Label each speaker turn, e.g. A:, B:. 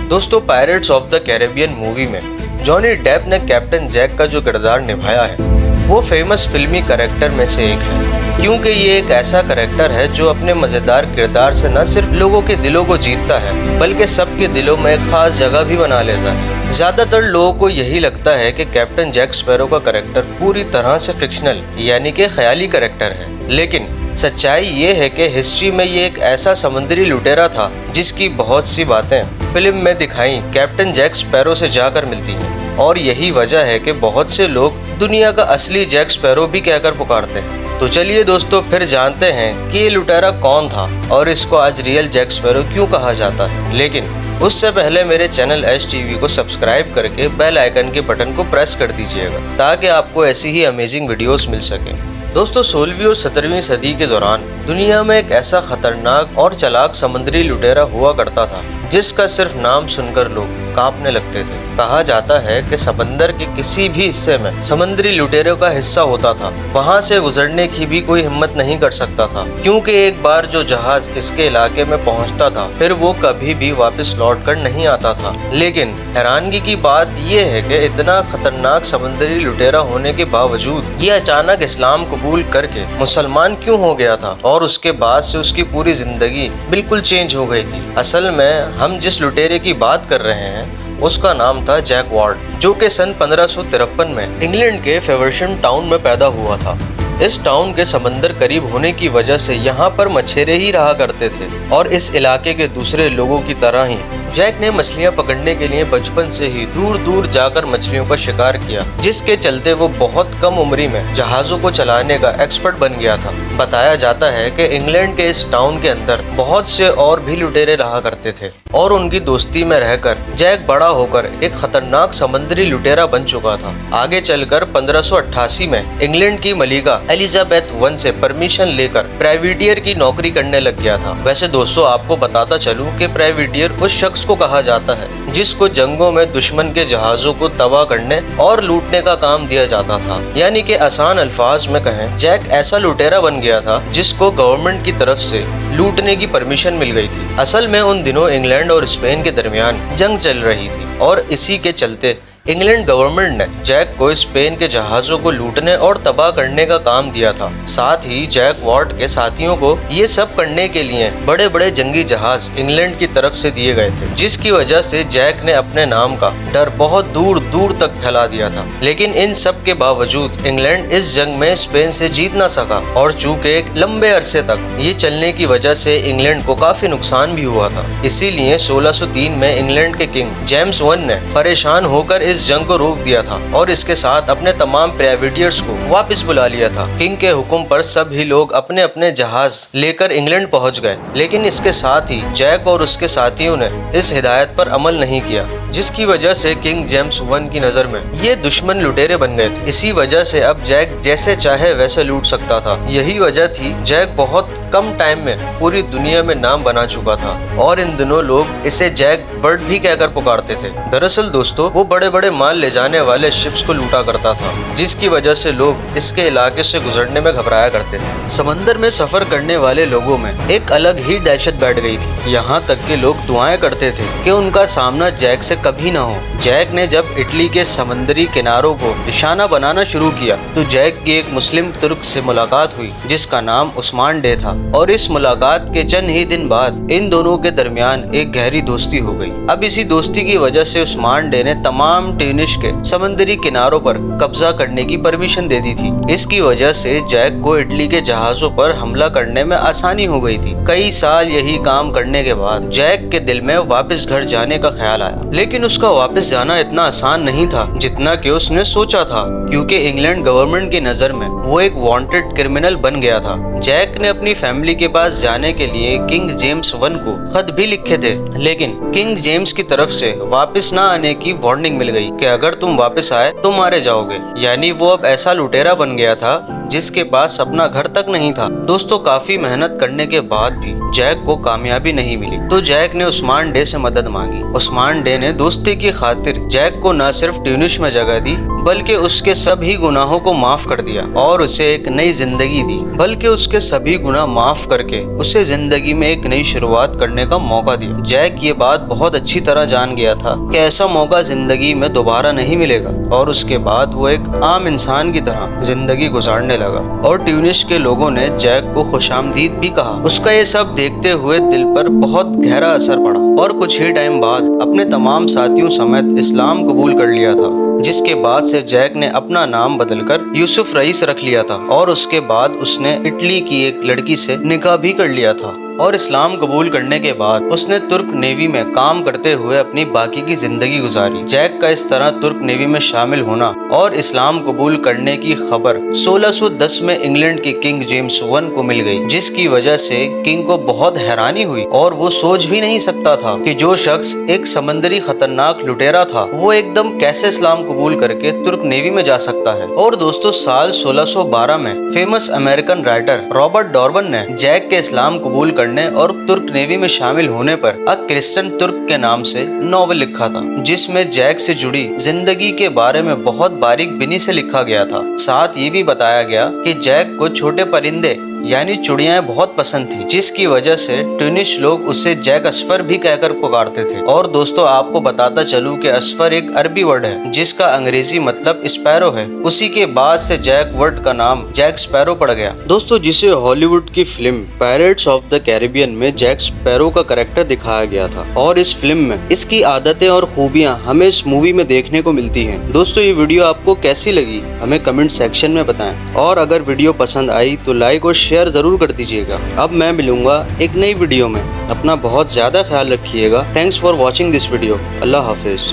A: दोस्तों, pirates of the Caribbean movie में Johnny Depp ने कैप्टन जैक का जो किरदार निभाया है वो फेमस फिल्मी कैरेक्टर में से एक है, क्योंकि ये एक ऐसा कैरेक्टर है जो अपने मजेदार किरदार से न सिर्फ लोगों के दिलों को जीतता है बल्कि सबके दिलों में एक खास जगह भी बना लेता है। ज्यादातर लोगों को यही लगता है कि कैप्टन जैक स्पैरो का कैरेक्टर पूरी तरह से फिक्शनल यानी कि ख्याली कैरेक्टर है, लेकिन सच्चाई ये है कि हिस्ट्री में ये एक ऐसा समुद्री लुटेरा था जिसकी बहुत सी बातें फिल्म में दिखाई कैप्टन जैक स्पैरो से जाकर मिलती हैं, और यही वजह है कि बहुत से लोग दुनिया का असली जैक स्पैरो भी कहकर पुकारते हैं। तो चलिए दोस्तों, फिर जानते हैं कि ये लुटेरा कौन था और इसको आज रियल जैक स्पैरो क्यों कहा जाता है। लेकिन उससे पहले मेरे चैनल एच टीवी को सब्सक्राइब करके बेल आइकन के बटन को प्रेस कर दीजिएगा ताकि आपको ऐसी ही अमेजिंग वीडियोस मिल सके। दोस्तों, 16वीं और 17वीं सदी के दौरान दुनिया में एक ऐसा खतरनाक और चालाक समुद्री लुटेरा हुआ करता था जिसका सिर्फ नाम सुनकर लोग कांपने लगते थे। कहा जाता है कि समंदर के किसी भी हिस्से में समुद्री लुटेरों का हिस्सा होता था, वहां से गुजरने की भी कोई हिम्मत नहीं कर सकता था, क्योंकि एक बार जो जहाज इसके इलाके में पहुंचता था फिर वो कभी भी वापस लौट कर नहीं आता था। लेकिन हैरानगी की बात यह है कि इतना खतरनाक समुद्री लुटेरा होने के बावजूद ये अचानक इस्लाम कबूल करके मुसलमान क्यों हो गया था और उसके बाद से उसकी पूरी जिंदगी बिल्कुल चेंज हो गई थी। असल में हम जिस लुटेरे की बात कर रहे हैं उसका नाम था जैक वार्ड, जो कि सन 1553 में इंग्लैंड के फेवरशम टाउन में पैदा हुआ था। इस टाउन के समंदर करीब होने की वजह से यहाँ पर मछेरे ही रहा करते थे और इस इलाके के दूसरे लोगों की तरह ही जैक ने मछलियाँ पकड़ने के लिए बचपन से ही दूर दूर जाकर मछलियों का शिकार किया, जिसके चलते वो बहुत कम उम्री में जहाजों को चलाने का एक्सपर्ट बन गया था। बताया जाता है कि इंग्लैंड के इस टाउन के अंदर बहुत से और भी लुटेरे रहा करते थे और उनकी दोस्ती में रहकर जैक बड़ा होकर एक खतरनाक समुद्री लुटेरा बन चुका था। आगे चलकर 1588 में इंग्लैंड की मलिका एलिजाबेथ वन से परमिशन लेकर प्राइवेटियर की नौकरी करने लग गया था। वैसे दोस्तों, आपको बताता चलूं कि प्राइवेटियर उस शख्स को कहा जाता है जिसको जंगों में दुश्मन के जहाजों को तबाह करने और लूटने का काम दिया जाता था। यानी कि आसान अल्फाज में कहें, जैक ऐसा लुटेरा बन गया था जिसको गवर्नमेंट की तरफ से लूटने की परमिशन मिल गई थी। असल में उन दिनों इंग्लैंड और स्पेन के दरमियान जंग चल रही थी और इसी के चलते इंग्लैंड गवर्नमेंट ने जैक को स्पेन के जहाजों को लूटने और तबाह करने का काम दिया था। साथ ही जैक वार्ड के साथियों को ये सब करने के लिए बड़े बड़े जंगी जहाज इंग्लैंड की तरफ से दिए गए थे, जिसकी वजह से जैक ने अपने नाम का डर बहुत दूर दूर तक फैला दिया था। लेकिन इन सब के बावजूद इंग्लैंड इस जंग में स्पेन से जीत ना सका और चूंकि एक लंबे अरसे तक ये चलने की वजह से इंग्लैंड को काफी नुकसान भी हुआ था। इसीलिए 1603 में इंग्लैंड के किंग जेम्स वन ने परेशान होकर इस जंग को रोक दिया था और इसके साथ अपने तमाम प्राइवेटियर्स को वापस बुला लिया था। किंग के हुक्म पर सभी लोग अपने अपने जहाज लेकर इंग्लैंड पहुंच गए, लेकिन इसके साथ ही जैक और उसके साथियों ने इस हिदायत पर अमल नहीं किया, जिसकी वजह से किंग जेम्स वन की नजर में ये दुश्मन लुटेरे बन गए थे। इसी वजह से अब जैक जैसे चाहे वैसे लूट सकता था। यही वजह थी जैक बहुत कम टाइम में पूरी दुनिया में नाम बना चुका था और इन दिनों लोग इसे जैक बर्ड भी कहकर पुकारते थे। दरअसल दोस्तों, वो बड़े बड़े माल ले जाने वाले शिप्स को लूटा करता था, जिसकी वजह से लोग इसके इलाके से गुजरने में घबराया करते थे। समंदर में सफर करने वाले लोगों में एक अलग ही दहशत बैठ गई थी। यहाँ तक के लोग दुआएं करते थे कि उनका सामना जैक से कभी ना हो। जैक ने जब इटली के समंदरी किनारों को निशाना बनाना शुरू किया तो जैक की एक मुस्लिम तुर्क से मुलाकात हुई जिसका नाम उस्मान डे था, और इस मुलाकात के चंद ही दिन बाद इन दोनों के दरमियान एक गहरी दोस्ती हो गई। अब इसी दोस्ती की वजह से उस्मान डे ने तमाम ट्यूनिस के समंदरी किनारों पर कब्जा करने की परमिशन दे दी थी। इसकी वजह से जैक को इटली के जहाजों पर हमला करने में आसानी हो गई थी। कई साल यही काम करने के बाद जैक के दिल में वापस घर जाने का ख्याल आया, लेकिन उसका वापस जाना इतना आसान नहीं था जितना कि उसने सोचा था, क्योंकि इंग्लैंड गवर्नमेंट की नजर में वो एक वांटेड क्रिमिनल बन गया था। जैक ने अपनी फैमिली के पास जाने के लिए किंग जेम्स वन को खत भी लिखे थे, लेकिन किंग जेम्स की तरफ से वापस न आने की वार्निंग मिल गई कि अगर तुम वापस आए तो मारे जाओगे। यानी वो अब ऐसा लुटेरा बन गया था जिसके पास अपना घर तक नहीं था। दोस्तों काफी मेहनत करने के बाद भी जैक को कामयाबी नहीं मिली, तो जैक ने उस्मान डे से मदद मांगी। उस्मान डे ने दोस्ती की खातिर जैक को न सिर्फ ट्यूनिस में जगह दी, बल्कि उसके सभी गुनाहों को माफ कर दिया और उसे एक नई जिंदगी दी। बल्कि उसके सभी गुनाह माफ करके उसे जिंदगी में एक नई शुरुआत करने का मौका दिया। जैक ये बात बहुत अच्छी तरह जान गया था कि ऐसा मौका जिंदगी में दोबारा नहीं मिलेगा, और उसके बाद वो एक आम इंसान की तरह जिंदगी गुजारने लगा। और ट्यूनिस के लोगों ने जैक को खुशामदीद भी कहा। उसका ये सब देखते हुए दिल पर बहुत गहरा असर पड़ा और कुछ ही टाइम बाद अपने तमाम साथियों समेत इस्लाम कबूल कर लिया था, जिसके बाद से जैक ने अपना नाम बदलकर यूसुफ रईस रख लिया था। और उसके बाद उसने इटली की एक लड़की से निकाह भी कर लिया था। और इस्लाम कबूल करने के बाद उसने तुर्क नेवी में काम करते हुए अपनी बाकी की जिंदगी गुजारी। जैक का इस तरह तुर्क नेवी में शामिल होना और इस्लाम कबूल करने की खबर 1610 में इंग्लैंड के किंग जेम्स I को मिल गई, जिसकी वजह से किंग को बहुत हैरानी हुई और वो सोच भी नहीं सकता था कि जो शख्स एक समंदरी खतरनाक लुटेरा था वो एकदम कैसे इस्लाम कबूल करके तुर्क नेवी में जा सकता है। और दोस्तों साल 1612 में फेमस अमेरिकन राइटर रॉबर्ट डॉर्बन ने जैक के इस्लाम कबूल और तुर्क नेवी में शामिल होने पर अ क्रिश्चियन तुर्क के नाम से नॉवेल लिखा था, जिसमें जैक से जुड़ी जिंदगी के बारे में बहुत बारीक बिनी से लिखा गया था। साथ ये भी बताया गया कि जैक को छोटे परिंदे यानी चुड़ियाएं बहुत पसंद थी, जिसकी वजह से ट्यूनिश लोग उसे जैक अस्फर भी कहकर पुकारते थे। और दोस्तों आपको बताता चलूं कि अस्फर एक अरबी वर्ड है जिसका अंग्रेजी मतलब स्पैरो है। उसी के बाद से जैक वर्ड का नाम जैक स्पैरो पड़ गया। दोस्तों जिसे हॉलीवुड की film pirates of the Caribbean में जैक स्पैरो का कैरेक्टर दिखाया गया था, और इस फिल्म में इसकी आदतें और खूबियां हमें इस मूवी में देखने को मिलती हैं। दोस्तों ये वीडियो आपको कैसी लगी हमें कमेंट सेक्शन में बताएं, और अगर वीडियो पसंद आई तो लाइक और शेयर जरूर कर दीजिएगा। अब मैं मिलूंगा एक नई वीडियो में। अपना बहुत ज्यादा ख्याल रखिएगा। Thanks for watching this video. Allah Hafiz.